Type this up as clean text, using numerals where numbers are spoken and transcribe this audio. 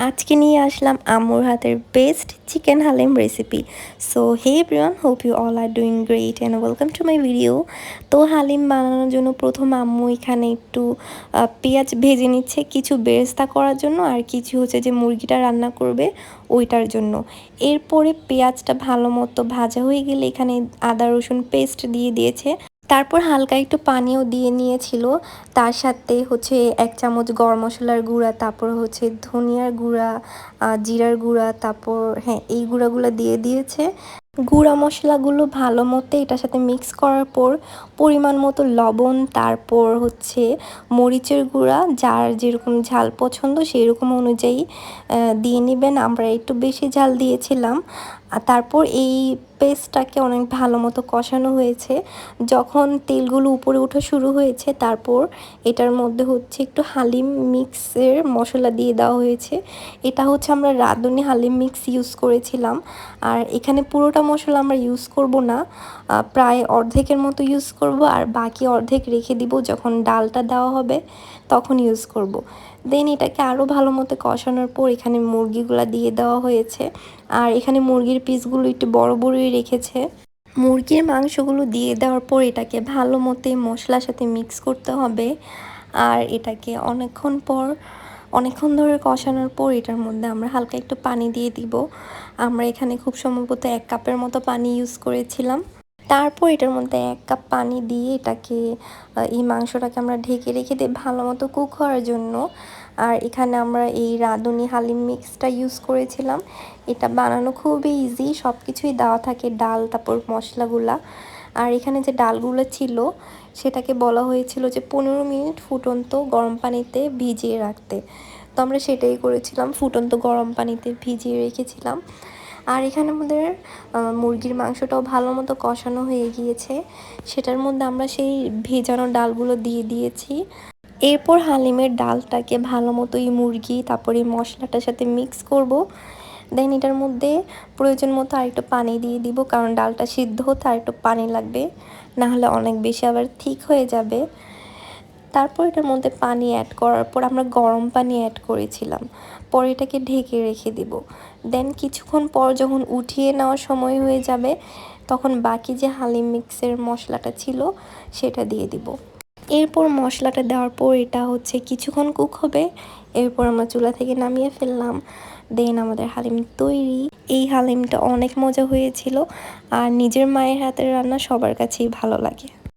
আজকে নিয়ে আসলাম আম্মুর হাতের best chicken haleem recipe. So hey everyone, hope you all are doing great and welcome to my video. তো হালিম বানানোর জন্য প্রথম আম্মু এখানে একটু পেঁয়াজ ভেজে নিচ্ছে, কিছু বেরেস্তা করার জন্য আর কিছু হচ্ছে যে মুরগিটা রান্না করবে ওইটার জন্য। এরপরে পেঁয়াজটা ভালো মতো ভাজা হয়ে গেলে এখানে আদা রসুন পেস্ট দিয়ে দিয়েছে। তারপর হালকা একটু পানিও দিয়ে নিয়েছিল, তার সাথে হচ্ছে 1 চামচ গরম মশলার গুঁড়া, তারপর হচ্ছে ধনিয়ার গুঁড়া, জিরার গুঁড়া, তারপর এই গুঁড়াগুলো দিয়ে দিয়েছে। গুঁড়া মশলাগুলো ভালো মতো এটার সাথে মিক্স করার পর পরিমাণ মতো লবণ, তারপর হচ্ছে মরিচের গুঁড়া, যার যেরকম ঝাল পছন্দ সেই রকম অনুযায়ী দিয়ে নেবেন। আমরা একটু বেশি ঝাল দিয়েছিলাম। তারপর এই পেস্টটাকে অনেক ভালো মতো কষানো হয়েছে। যখন তেলগুলো উপরে ওঠা শুরু হয়েছে তারপর এটার মধ্যে হচ্ছে একটু হালিম মিক্সের মশলা দিয়ে দেওয়া হয়েছে। এটা হচ্ছে আমরা রাঁধুনি হালিম মিক্স ইউজ করেছিলাম। আর এখানে পুরোটা মশলা আমরা ইউজ করব না, প্রায় অর্ধেকের মতো ইউজ করব, আর বাকি অর্ধেক রেখে দিব, যখন ডালটা দেওয়া হবে তখন ইউজ করব। দেন এটাকে আরও ভালো মতো কষানোর পর এখানে মুরগিগুলা দিয়ে দেওয়া হয়েছে। আর এখানে মুরগির পিসগুলো একটু বড় বড়ই রেখেছে। মুরগির মাংসগুলো দিয়ে দেওয়ার পর এটাকে ভালো মতো মশলার সাথে মিক্স করতে হবে। আর এটাকে অনেকক্ষণ ধরে কষানোর পর এটার মধ্যে আমরা হালকা একটু পানি দিয়ে দিব। আমরা এখানে খুব সম্ভবত 1 কাপের মতো পানি ইউজ করেছিলাম। তারপর এটার মধ্যে 1 কাপ পানি দিয়ে এটাকে এই মাংসটাকে আমরা ঢেকে রেখে দিই ভালো মতো কুক হওয়ার জন্য। আর এখানে আমরা এই রাঁধুনি হালিম মিক্সটা ইউজ করেছিলাম। এটা বানানো খুবই ইজি, সব কিছুই দেওয়া থাকে, ডাল তারপর মশলাগুলা। আর এখানে যে ডালগুলো ছিল সেটাকে বলা হয়েছিল যে 15 মিনিট ফুটন্ত গরম পানিতে ভিজিয়ে রাখতে। তো আমরা সেটাই করেছিলাম, ফুটন্ত গরম পানিতে ভিজিয়ে রেখেছিলাম। আর এখানে আমাদের মুরগির মাংসটাও ভালো মতো কষানো হয়ে গিয়েছে। সেটার মধ্যে আমরা সেই ভেজানো ডালগুলো দিয়ে দিয়েছি। এরপর হালিমের ডালটাকে ভালো মতো এই মুরগি তারপরে মশলাটার সাথে মিক্স করব। দেন এটার মধ্যে প্রয়োজন মতো আরেকটু পানি দিয়ে দিব, কারণ ডালটা সিদ্ধ হতে আরেকটু পানি লাগবে, না হলে অনেক বেশি আবার ঠিক হয়ে যাবে। তারপর এটার মধ্যে পানি অ্যাড করার পর আমরা গরম পানি অ্যাড করেছিলাম। পরে এটাকে ঢেকে রেখে দিব। দেন কিছুক্ষণ পর যখন উঠিয়ে নেওয়ার সময় হয়ে যাবে তখন বাকি যে হালিম মিক্সের মশলাটা ছিল সেটা দিয়ে দিব। এরপর মশলাটা দেওয়ার পর এটা হচ্ছে কিছুক্ষণ কুক হবে। এরপর আমরা চুলা থেকে নামিয়ে ফেললাম। দেন আমাদের হালিম তৈরি। এই হালিমটা অনেক মজা হয়েছিল, আর নিজের মায়ের হাতের রান্না সবার কাছেই ভালো লাগে।